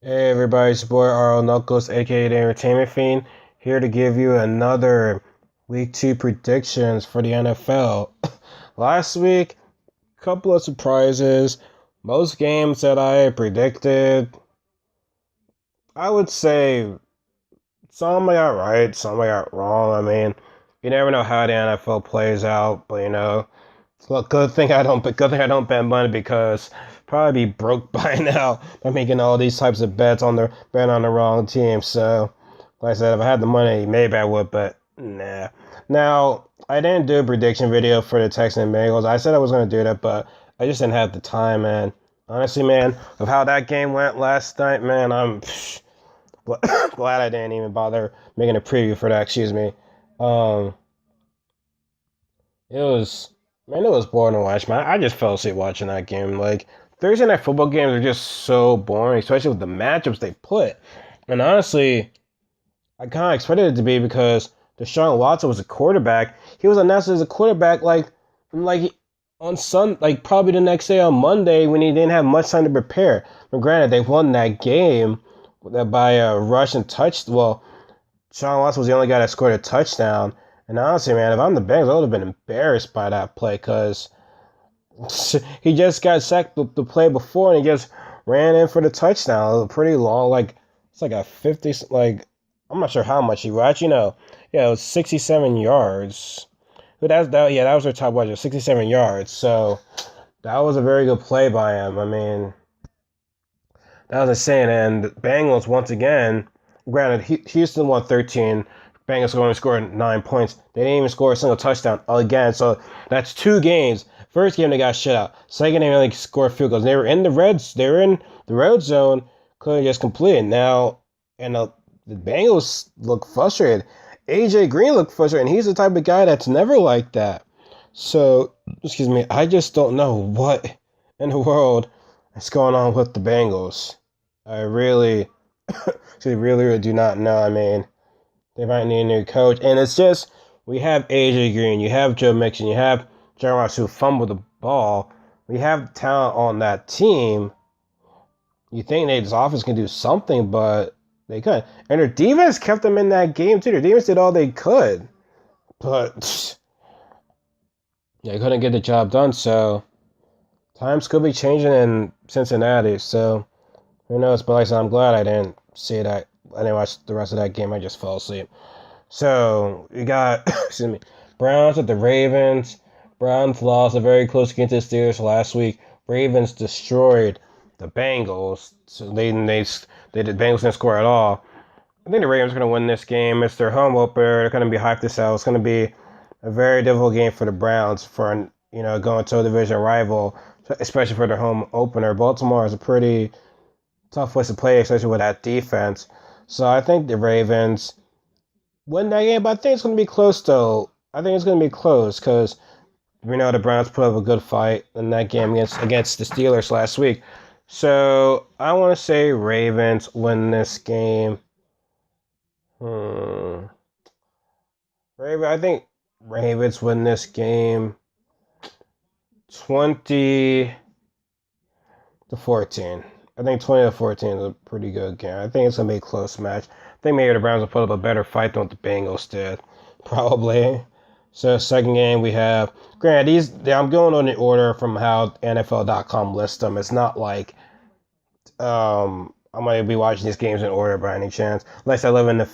Hey everybody, it's your boy RL Knuckles, aka the Entertainment Fiend, here to give you another week 2 predictions for the NFL. Last week, couple of surprises. Most games that I predicted, I would say some I got right, some I got wrong. I mean, you never know how the NFL plays out, but look, good thing I don't bet money because probably be broke by now by making all these types of bets on the bet on the wrong team. So, like I said, if I had the money, maybe I would, but nah. Now, I didn't do a prediction video for the Texans and Bengals. I said I was gonna do that, but I just didn't have the time, man. Honestly, man, of how that game went last night, man, I'm glad I didn't even bother making a preview for that. Excuse me. Um, it was it was boring to watch, man. I just fell asleep watching that game. Like Thursday night football games are just so boring, especially with the matchups they put. And honestly, I kind of expected it to be because Deshaun Watson was a quarterback. He was announced as a quarterback like on like probably the next day on Monday when he didn't have much time to prepare. But granted, they won that game by a rush and touch. Well, Deshaun Watson was the only guy that scored a touchdown. And honestly, man, if I'm the Bengals, I would have been embarrassed by that play because he just got sacked the play before and he just ran in for the touchdown. It was pretty long, like it's like a 50, like I'm not sure how much he was. Actually, no, yeah, it was 67 yards. But that was their top wide, 67 yards. So that was a very good play by him. I mean, that was insane. And Bengals once again, granted, Houston won 13. Bengals only scored 9 points. They didn't even score a single touchdown again. So that's two games. First game they got shut out. Second game they only scored field goals. They were in the reds. They were in the red zone. Couldn't just complete it. Now, and the Bengals look frustrated. AJ Green looked frustrated. And he's the type of guy that's never like that. So, excuse me. I just don't know what in the world is going on with the Bengals. I really, really do not know. I mean, they might need a new coach. And it's just, we have AJ Green, you have Joe Mixon, you have Jaguars who fumbled the ball. We have talent on that team. You think this offense can do something, but they couldn't. And their defense kept them in that game, too. Their defense did all they could. But they couldn't get the job done. So times could be changing in Cincinnati. So who knows? But like I said, I'm glad I didn't see that. I didn't watch the rest of that game. I just fell asleep. So you got excuse me, Browns at the Ravens. Browns lost a very close against the Steelers last week. Ravens destroyed the Bengals. So the Bengals didn't score at all. I think the Ravens are going to win this game. It's their home opener. They're going to be hyped to sell. It's going to be a very difficult game for the Browns for going to a division rival, especially for their home opener. Baltimore is a pretty tough place to play, especially with that defense. So I think the Ravens win that game, but I think it's going to be close, though. I think it's going to be close because we know the Browns put up a good fight in that game against the Steelers last week. So I want to say Ravens win this game. I think Ravens win this game 20-14. I think 20-14 is a pretty good game. I think it's going to be a close match. I think maybe the Browns will put up a better fight than what the Bengals did. Probably. So, second game we have. Granted, I'm going on the order from how NFL.com lists them. It's not like I'm going to be watching these games in order by any chance. Unless I live in the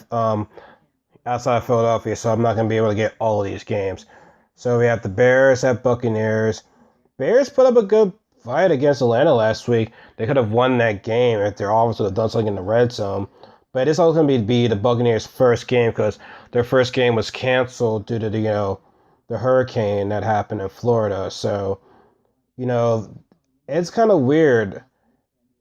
outside of Philadelphia, so I'm not going to be able to get all of these games. So, we have the Bears at Buccaneers. Bears put up a good fight against Atlanta last week. They could have won that game if their offense would have done something in the red zone. But it's all going to be the Buccaneers' first game because their first game was canceled due to the hurricane that happened in Florida. So, it's kind of weird.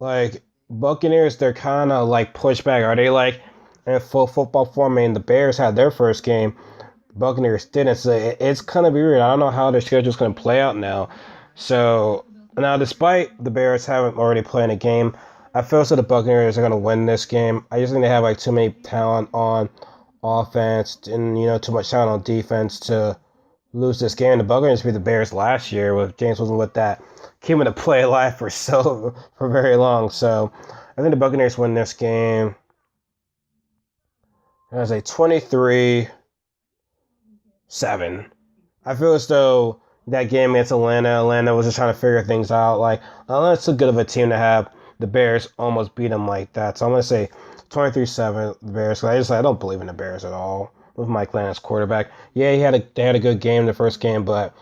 Like, Buccaneers, they're kind of like pushed back. Are they like in full football form? I mean, the Bears had their first game. Buccaneers didn't. So it's kind of weird. I don't know how their schedule's going to play out now. So, now, despite the Bears having already played a game, I feel so the Buccaneers are going to win this game. I just think they have like too many talent on offense and too much talent on defense to lose this game. The Buccaneers beat the Bears last year with James wasn't with that keeping the play alive for very long. So I think the Buccaneers win this game. I say 23-7. I feel as though that game against Atlanta was just trying to figure things out. Like, Atlanta's too good of a team to have the Bears almost beat them like that. So I'm going to say 23-7, the Bears. I don't believe in the Bears at all with Mike Lennon as quarterback. Yeah, they had a good game the first game, but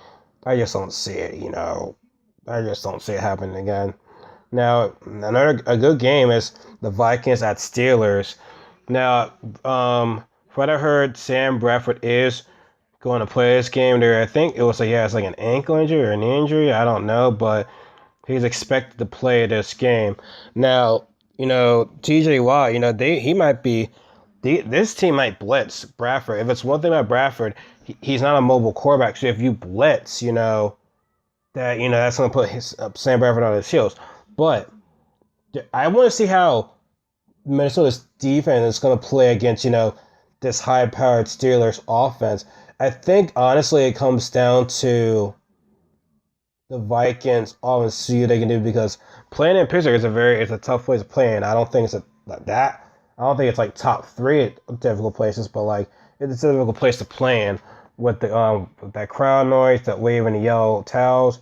I just don't see it, I just don't see it happening again. Now, a good game is the Vikings at Steelers. Now, from what I heard, Sam Bradford is going to play this game. There, I think it's like an ankle injury or an injury. I don't know, but he's expected to play this game. Now, TJ Watt, he might be. This team might blitz Bradford. If it's one thing about Bradford, he's not a mobile quarterback. So if you blitz, that's going to put Sam Bradford on his heels. But I want to see how Minnesota's defense is going to play against, this high-powered Steelers offense. I think, honestly, it comes down to the Vikings offense, see what they can do, because playing in Pittsburgh is a tough place to play in. I don't think it's like top 3 difficult places, but like it's a difficult place to play in with the that crowd noise, that waving the yellow towels.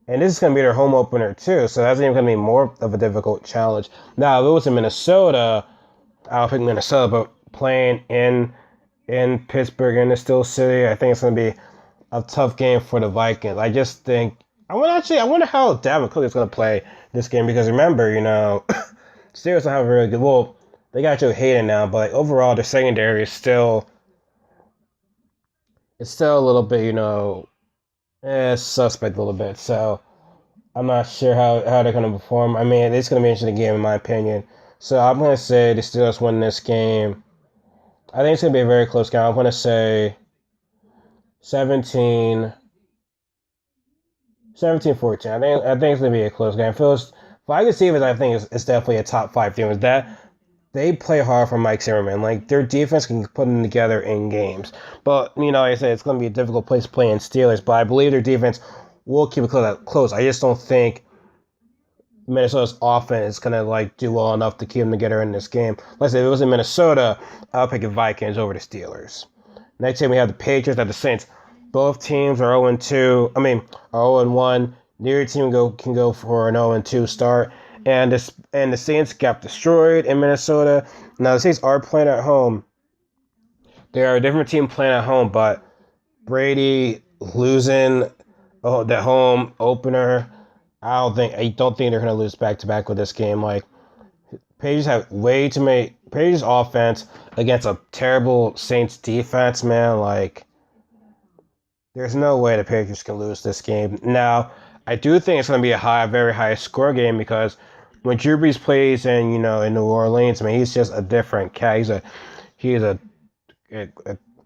And this is going to be their home opener, too. So that's even going to be more of a difficult challenge. Now, if it was in Minnesota, I don't think Minnesota, but playing in Pittsburgh, in the Steel City, I think it's going to be a tough game for the Vikings. I just think, I wonder how Dalvin Cook is going to play this game. Because remember, Steelers don't have a really good, well, they got Joe Hayden now, but like, overall, their secondary is still a little bit, suspect a little bit, so I'm not sure how they're going to perform. I mean, it's going to be an interesting game in my opinion. So I'm going to say the Steelers win this game. I think it's going to be a very close game. I'm going to say 17-14. I think it's going to be a close game. Vikings defense, I think, is definitely a top 5 team. That they play hard for Mike Zimmerman. Like, their defense can put them together in games. But, like I said, it's going to be a difficult place to play in Steelers. But I believe their defense will keep it close. I just don't think Minnesota's offense is going to, do well enough to keep them together in this game. Like I said, if it was in Minnesota, I'll pick the Vikings over the Steelers. Next game, we have the Patriots at the Saints. Both teams are 0-2. Are 0-1. Neither team can go for an 0-2 start. And the Saints got destroyed in Minnesota. Now, the Saints are playing at home. They are a different team playing at home, but Brady losing that home opener, I don't think they're going to lose back-to-back with this game. Like, Patriots have way too many. Patriots offense against a terrible Saints defense, man. Like, there's no way the Patriots can lose this game. Now, I do think it's going to be a very high score game because when Drew Brees plays in New Orleans, he's just a different cat. He's an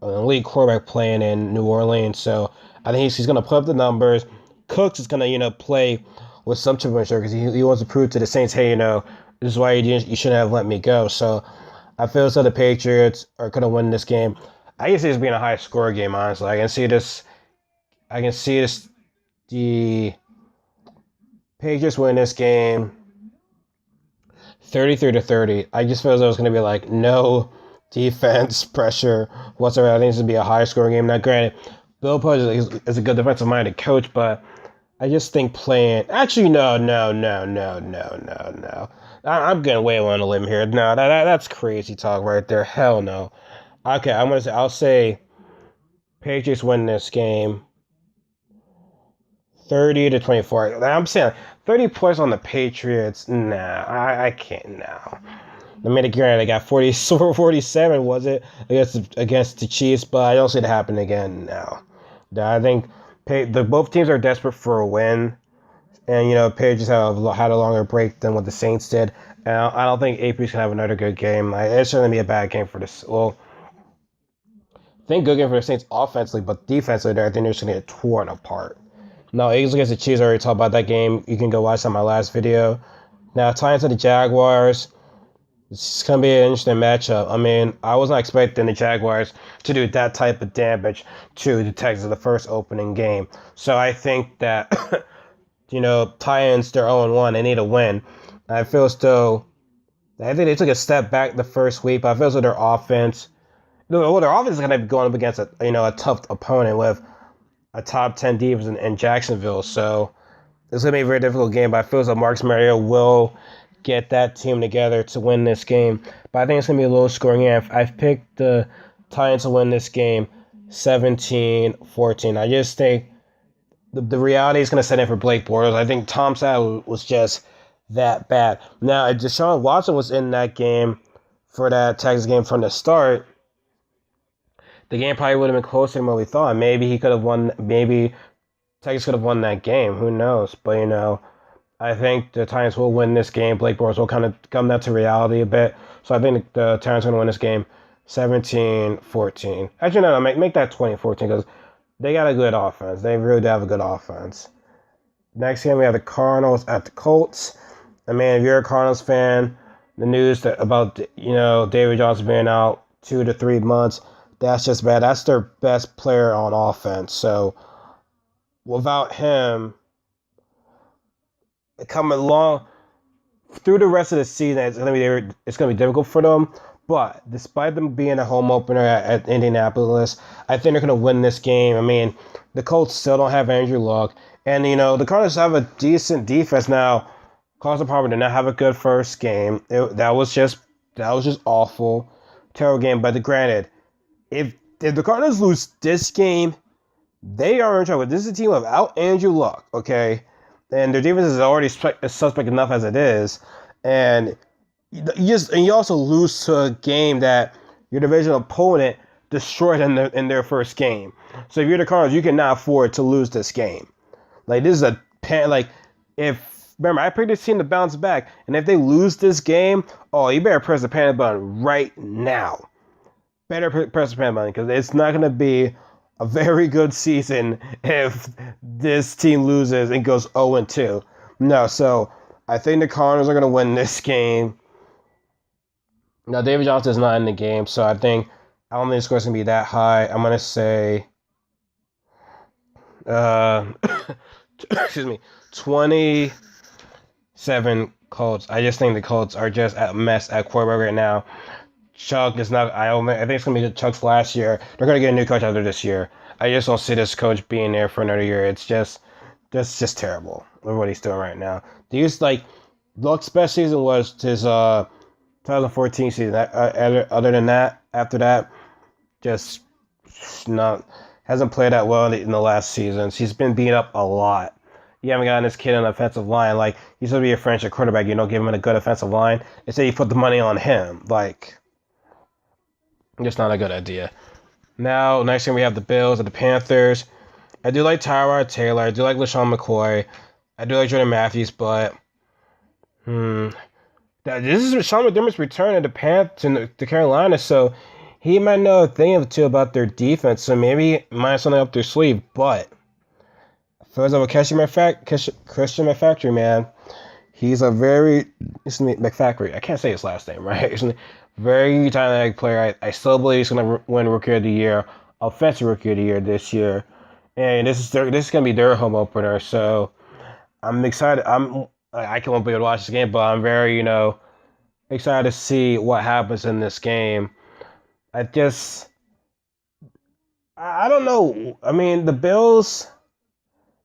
elite quarterback playing in New Orleans. So I think he's going to put up the numbers. Cooks is going to play with some temperature because he wants to prove to the Saints, hey, this is why you shouldn't have let me go. So I feel as though the Patriots are going to win this game. I can see this being a high score game. Honestly, I can see this. The Patriots win this game 33-30. I just feel as though it's going to be no defense pressure whatsoever. I think it's going to be a high scoring game. Now, granted, Bill Parcells is a good defensive minded coach, but I just think playing. Actually, no. I'm getting way on a limb here. No, that's crazy talk right there. Hell no. Okay, I'll say Patriots win this game 30-24. I'm saying 30 points on the Patriots. Nah, I can't now. Granted, they got 47, was it, against the Chiefs, but I don't see it happen again now. I think both teams are desperate for a win, and Patriots have had a longer break than what the Saints did. And I don't think AP's gonna have another good game. It's going to be a bad game for this. Well, I think good game for the Saints offensively, but defensively, I think they're just going to get torn apart. Now, Eagles against the Chiefs, I already talked about that game. You can go watch on my last video. Now, Titans and the Jaguars. It's going to be an interesting matchup. I was not expecting the Jaguars to do that type of damage to the Texans in the first opening game. So I think that, Titans, they're 0-1. They need a win. I feel as though I think they took a step back the first week, but I feel as though their offense, well, their offense is going to be going up against a tough opponent with a top 10 defense in Jacksonville. So it's going to be a very difficult game, but I feel as though Marcus Mariota will get that team together to win this game. But I think it's going to be a low scoring game. I've picked the Titans to win this game 17-14. I just think the reality is going to set in for Blake Bortles. I think Tom Savage was just that bad. Now, if Deshaun Watson was in that game for that Texas game from the start, the game probably would have been closer than what we thought. Maybe he could have won. Maybe Texas could have won that game. Who knows? But I think the Titans will win this game. Blake Bortles will kind of come down to reality a bit. So I think the Titans are going to win this game 17-14. Actually, no, make that 20-14 because they got a good offense. They really do have a good offense. Next game, we have the Cardinals at the Colts. I mean, if you're a Cardinals fan, the news about David Johnson being out 2 to 3 months, that's just bad. That's their best player on offense. So without him coming along through the rest of the season, it's gonna be difficult for them. But despite them being a home opener at Indianapolis, I think they're gonna win this game. I mean, the Colts still don't have Andrew Luck, and the Cardinals have a decent defense now. Carson Palmer did not have a good first game. That was just awful, terrible game. But granted, if the Cardinals lose this game, they are in trouble. This is a team without Andrew Luck, okay? And their defense is already suspect enough as it is. And you also lose to a game that your division opponent destroyed in their first game. So if you're the Cardinals, you cannot afford to lose this game. Like, this is remember, I picked this team to bounce back, and if they lose this game, you better press the panic button right now. Better press the panic button, because it's not going to be a very good season if this team loses and goes 0-2. No, so I think the Cardinals are going to win this game. Now, David Johnson is not in the game, so I don't think the score's going to be that high. I'm going to say, excuse me, 27 Colts. I just think the Colts are just a mess at quarterback right now. Chuck is not. I think it's gonna be Chuck's last year. They're gonna get a new coach after this year. I just don't see this coach being there for another year. It's just terrible with what he's doing right now. Luck's best season was his 2014 season. Other than that, after that, just not hasn't played that well in the last seasons. He's been beat up a lot. You haven't gotten this kid on the offensive line. Like, he's going to be a franchise quarterback. You don't give him a good offensive line. Instead, you put the money on him. Like, just not a good idea. Now, next thing we have the Bills and the Panthers. I do like Tyrod Taylor. I do like LaShawn McCoy. I do like Jordan Matthews, but this is Sean McDermott's return to Carolina, so he might know a thing or two about their defense, so maybe he might have something up their sleeve, but for example, Christian McCaffrey, man, he's a very McCaffrey. I can't say his last name, right? He's a very talented player. I still believe he's going to win Rookie of the Year, Offensive Rookie of the Year this year, and this is going to be their home opener. So I'm excited. I can't be able to watch this game, but I'm very excited to see what happens in this game. I don't know. I mean, the Bills.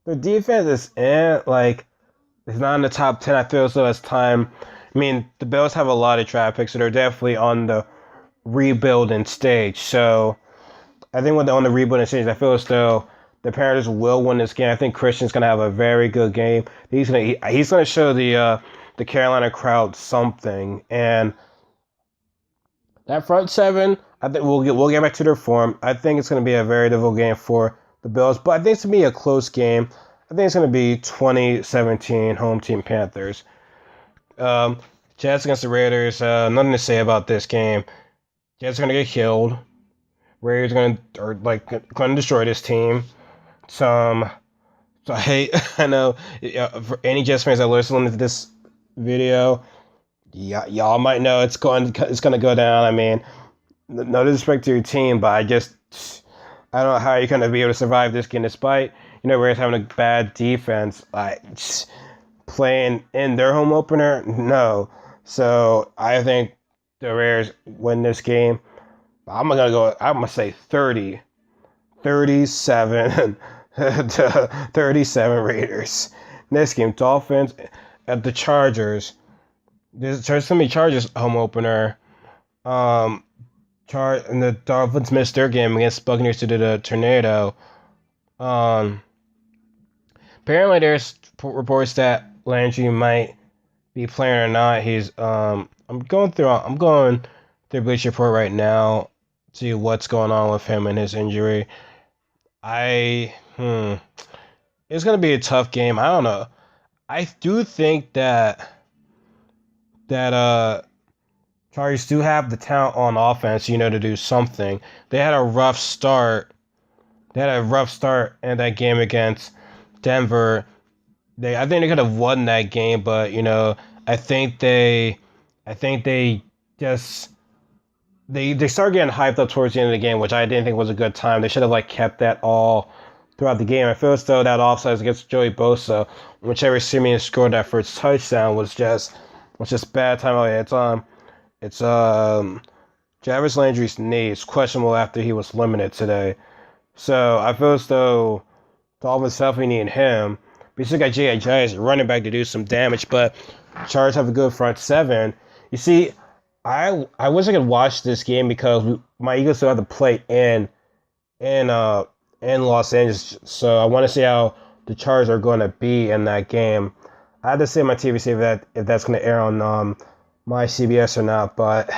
Their defense is it's not in the top 10. I feel as though it's time. I mean, the Bills have a lot of draft picks, so they're definitely on the rebuilding stage. So I think when they're on the rebuilding stage, I feel as though the Panthers will win this game. I think Christian's gonna have a very good game. He's gonna show the Carolina crowd something, and that front seven, I think we'll get back to their form. I think it's gonna be a very difficult game for the Bills, but I think it's going to be a close game. I think it's going to be 20-17 home team Panthers. Jets against the Raiders, nothing to say about this game. Jets are going to get killed. Raiders are going to destroy this team. So I know for any Jets fans that are listening to this video, y'all might know it's going to go down. I mean, no disrespect to your team, but I don't know how you're going to be able to survive this game despite, Raiders having a bad defense. Playing in their home opener, no. So I think the Raiders win this game. I'm gonna say 30, 37 to 37 Raiders. This game, Dolphins at the Chargers. There's gonna be Chargers home opener. Um, and the Dolphins missed their game against Buccaneers due to the tornado. Um, Apparently there's reports that Landry might be playing or not. I'm going through Bleacher Report right now to see what's going on with him and his injury. I It's gonna be a tough game. I don't know. I do think that Chargers do have the talent on offense, to do something. They had a rough start. They had a rough start in that game against Denver. I think they could have won that game, but I think they just they started getting hyped up towards the end of the game, which I didn't think was a good time. They should have kept that all throughout the game. I feel as though that offside against Joey Bosa, whichever Simeon scored that first touchdown, was just bad time. It's Jarvis Landry's knee is questionable after he was limited today. So I feel as though Dolphins definitely need him. We still got J.I. Giants running back to do some damage, but Chargers have a good front seven. You see, I wish I could watch this game because my Eagles still have to play in Los Angeles, so I want to see how the Chargers are going to be in that game. I have to see on my TV see if that's going to air on my CBS or not, but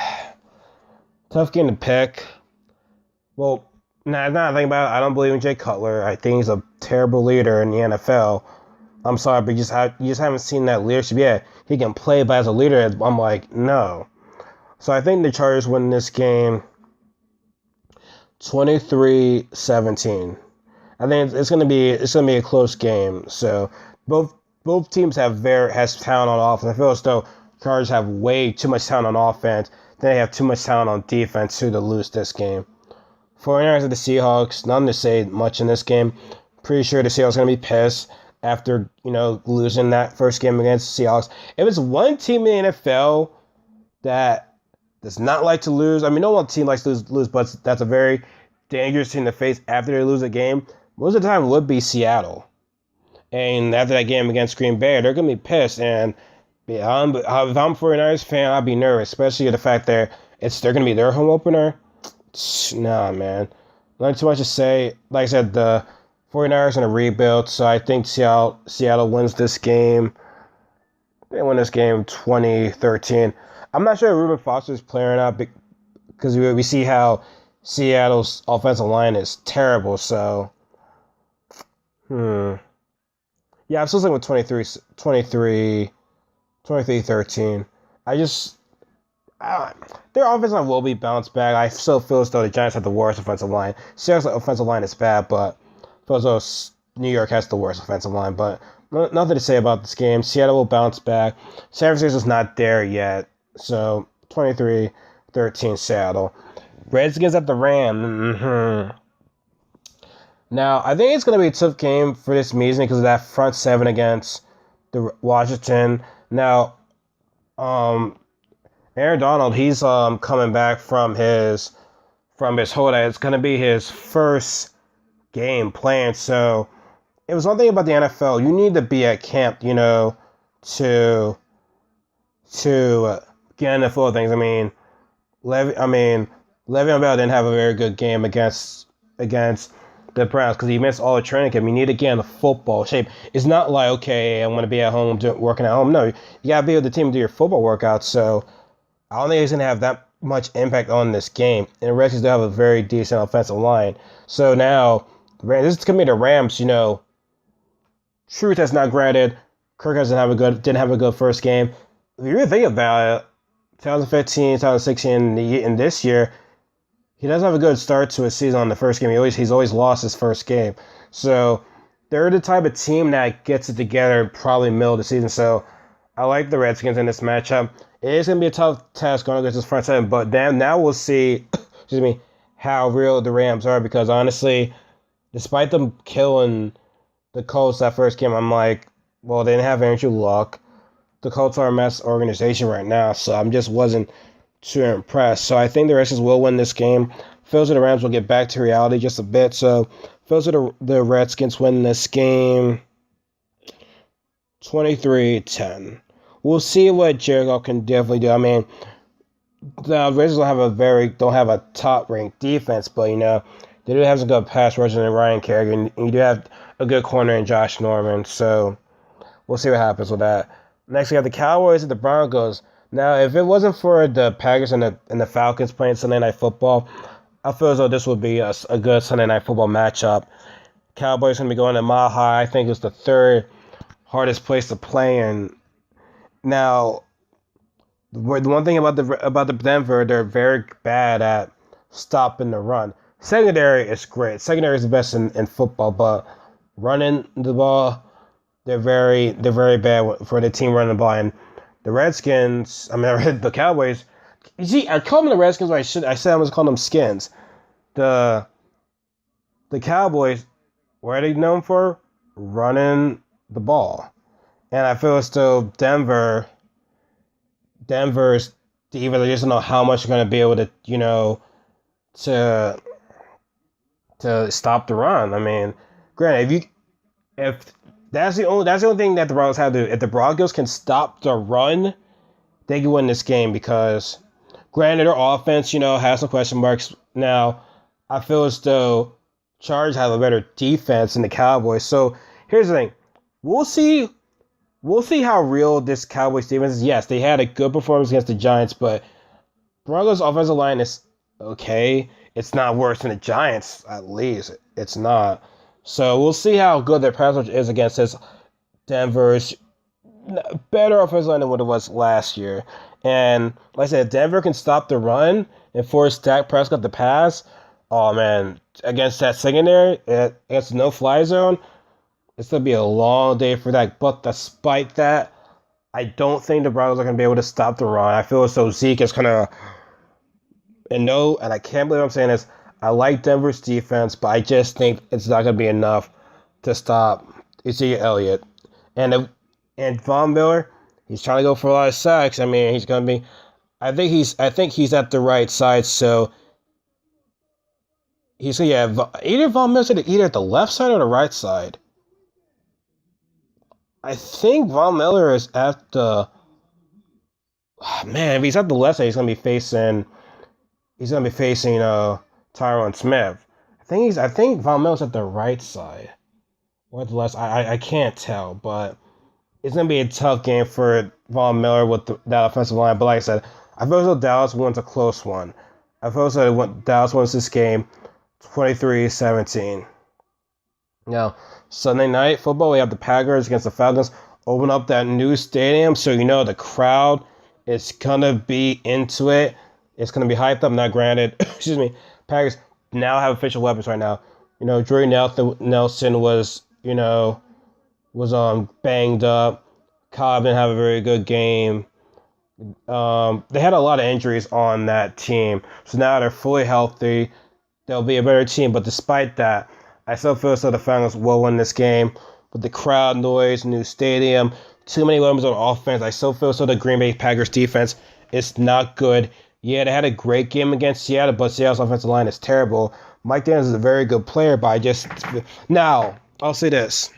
tough game to pick. Well, now I think about it, I don't believe in Jay Cutler. I think he's a terrible leader in the NFL. I'm sorry, but you just haven't seen that leadership yet. He can play, but as a leader, I'm like, no. So I think the Chargers win this game 23-17. I think it's gonna be a close game. So both teams has talent on offense. I feel as though Chargers have way too much talent on offense. Then they have too much talent on defense to lose this game. 49ers at the Seahawks. Nothing to say much in this game. Pretty sure the Seahawks are gonna be pissed after losing that first game against the Seahawks. If it's one team in the NFL that does not like to lose, I mean, no one team likes to lose, but that's a very dangerous team to face after they lose a game. Most of the time would be Seattle. And after that game against Green Bay, they're going to be pissed. And if I'm a 49ers fan, I'd be nervous, especially the fact that they're going to be their home opener. Nah, man. Not too much to say. Like I said, the 49ers are in a rebuild, so I think Seattle wins this game. They win this game 2013. I'm not sure if Reuben Foster's playing or not because we see how Seattle's offensive line is terrible. So, yeah, I'm still sticking with 23-13. Their offensive line will be bounced back. I still feel as though the Giants have the worst offensive line. Seattle's offensive line is bad, but I feel as though New York has the worst offensive line. But nothing to say about this game. Seattle will bounce back. San Francisco's not there yet. So 23-13 Seattle. Redskins at the Rams. Mm-hmm. Now, I think it's going to be a tough game for this meeting because of that front seven against the Washington. Now, Aaron Donald, he's coming back from his holdout. It's going to be his first game playing. So, it was one thing about the NFL. You need to be at camp, to get in the flow of things. I mean, Le'Veon Bell didn't have a very good game against the Browns because he missed all the training camp. You need to get in the football shape. It's not like, okay, I'm going to be at home working at home. No, you got to be with the team to do your football workouts. So I don't think he's going to have that much impact on this game. And the Redskins do have a very decent offensive line. So now, this is going to be the Rams, truth has not granted. Kirk didn't have a good first game. If you really think about it, 2015, 2016, and this year, he doesn't have a good start to his season on the first game. He's always lost his first game. So they're the type of team that gets it together probably middle of the season. So I like the Redskins in this matchup. It is going to be a tough task going against this front seven, but now we'll see how real the Rams are because honestly, despite them killing the Colts that first game, I'm like, well, they didn't have Andrew Luck. the Colts are a mess organization right now, so I just wasn't too impressed. So I think the Redskins will win this game. Feels like the Rams will get back to reality just a bit. So feels like the Redskins win this game 23-10. We'll see what Jericho can definitely do. I mean, the Raiders don't have a top ranked defense, but they do have some good pass rushing in Ryan Kerrigan, and you do have a good corner in Josh Norman. So we'll see what happens with that. Next, we have the Cowboys and the Broncos. Now, if it wasn't for the Packers and the Falcons playing Sunday Night Football, I feel as though this would be a good Sunday Night Football matchup. Cowboys going to be going to Mile High. I think it's the third hardest place to play in. Now, the one thing about the Denver, they're very bad at stopping the run. Secondary is great. Secondary is the best in football, but running the ball, they're very bad for the team running the ball. And the Redskins, the Cowboys. You see, I call them the Redskins, but I said I was calling them Skins. The Cowboys, what are they known for? Running the ball. And I feel as though Denver's defense, they just don't know how much they're going to be able to stop the run. I mean, granted, if that's the only thing that the Broncos have to do. If the Broncos can stop the run, they can win this game because, granted, their offense, has some question marks. Now, I feel as though Chargers have a better defense than the Cowboys. So here's the thing: we'll see how real this Cowboys defense is. Yes, they had a good performance against the Giants, but Broncos' offensive line is okay. It's not worse than the Giants, at least. It's not. So we'll see how good their pass rush is against this Denver's better offensive line than what it was last year. And like I said, if Denver can stop the run and force Dak Prescott to pass, oh man, against that secondary, against the no-fly zone, it's going to be a long day for that. But despite that, I don't think the Broncos are going to be able to stop the run. I feel as though Zeke is kind of... And I can't believe I'm saying this, I like Denver's defense, but I just think it's not going to be enough to stop Ezekiel Elliott. And Von Miller, he's trying to go for a lot of sacks. I mean, he's going to be... I think he's at the right side, so... Either Von Miller's either at the left side or the right side. I think Von Miller is at the... Man, if he's at the left side, he's going to be facing Tyron Smith. I think Von Miller's at the right side. Or at the left side. I can't tell, but it's going to be a tough game for Von Miller with that offensive line. But like I said, I feel as though Dallas wins a close one. I feel as though Dallas wins this game 23-17. Now, Sunday Night Football, we have the Packers against the Falcons. Open up that new stadium, so the crowd is going to be into it. It's going to be hyped up. Now, granted, Packers now have official weapons right now. Jordy Nelson was banged up. Cobb didn't have a very good game. They had a lot of injuries on that team. So now they're fully healthy. They'll be a better team. But despite that, I still feel as though the Falcons will win this game. With the crowd noise, new stadium, too many weapons on offense, I still feel as though the Green Bay Packers defense is not good. Yeah, they had a great game against Seattle, but Seattle's offensive line is terrible. Mike Daniels is a very good player, but Now, I'll say this.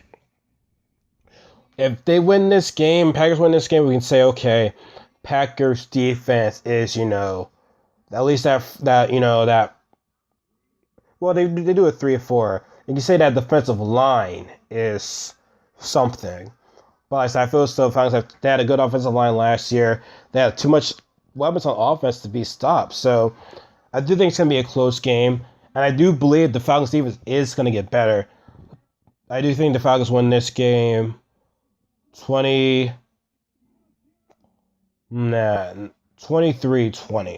If they win this game, Packers win this game, we can say, okay, Packers defense is, at least that. Well, they do a 3-4. You can say that defensive line is something. But like I said, I feel still they had a good offensive line last year. They had too much weapons on offense to be stopped. So I do think it's going to be a close game. And I do believe the Falcons defense is going to get better. I do think the Falcons win this game 23-20.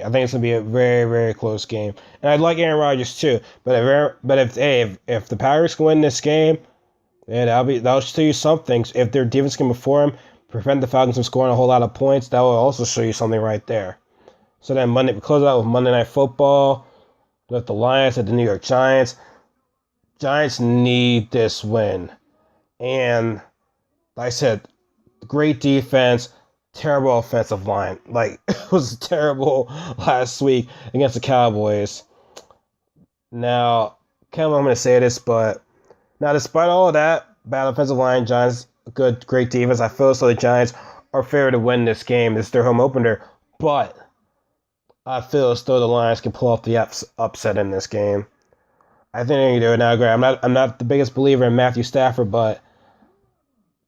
I think it's going to be a very, very close game. And I'd like Aaron Rodgers too. But if the Packers can win this game, that'll show you something. If their defense can perform, prevent the Falcons from scoring a whole lot of points, that will also show you something right there. So then we close out with Monday Night Football with the Lions at the New York Giants. Giants need this win. And like I said, great defense. terrible offensive line. Like, it was terrible last week against the Cowboys. Now, kind of I'm going to say this, but now despite all of that, bad offensive line, Giants, great defense, I feel so the Giants are fair to win this game. It's their home opener, but I feel as though the Lions can pull off the upset in this game. I think they can do it now. Great. I'm not the biggest believer in Matthew Stafford, but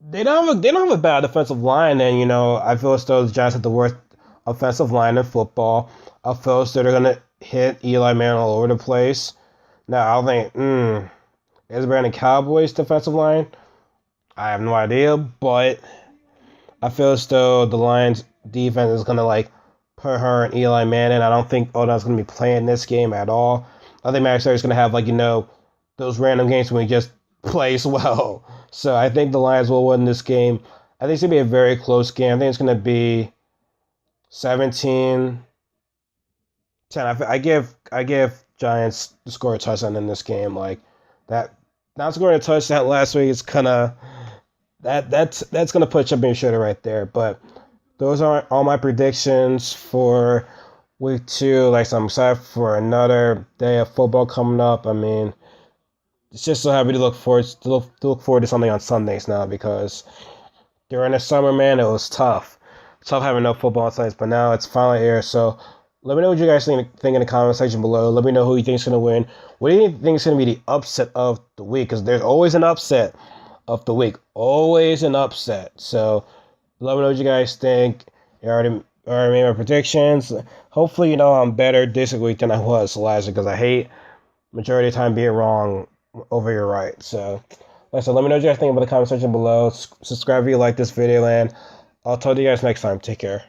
they don't have a bad offensive line, and I feel as though the Giants have the worst offensive line in football. I feel as though they're gonna hit Eli Manning all over the place. Now I think, is Brandon Cowboys defensive line? I have no idea, but I feel as though the Lions defense is gonna put her and Eli Manning. I don't think Odell's gonna be playing this game at all. I think Max is gonna have those random games when he just plays well. So I think the Lions will win this game. I think it's gonna be a very close game. I think it's gonna be 17-10. I give Giants to score a touchdown in this game. Like that, not scoring a touchdown last week is that's gonna put you up in your shitter right there. But those aren't all my predictions for week 2. I'm excited for another day of football coming up. I mean, it's just so happy to look forward to something on Sundays now, because during the summer, man, it was tough. Tough having no football on Sundays, but now it's finally here. So let me know what you guys think in the comment section below. Let me know who you think is going to win. What do you think is going to be the upset of the week? Because there's always an upset of the week. Always an upset. So let me know what you guys think. I already made my predictions. Hopefully, I'm better this week than I was last week, because I hate majority of the time being wrong over your right. So, like I said, let me know what you guys think about the comment section below. Subscribe if you like this video, and I'll talk to you guys next time. Take care.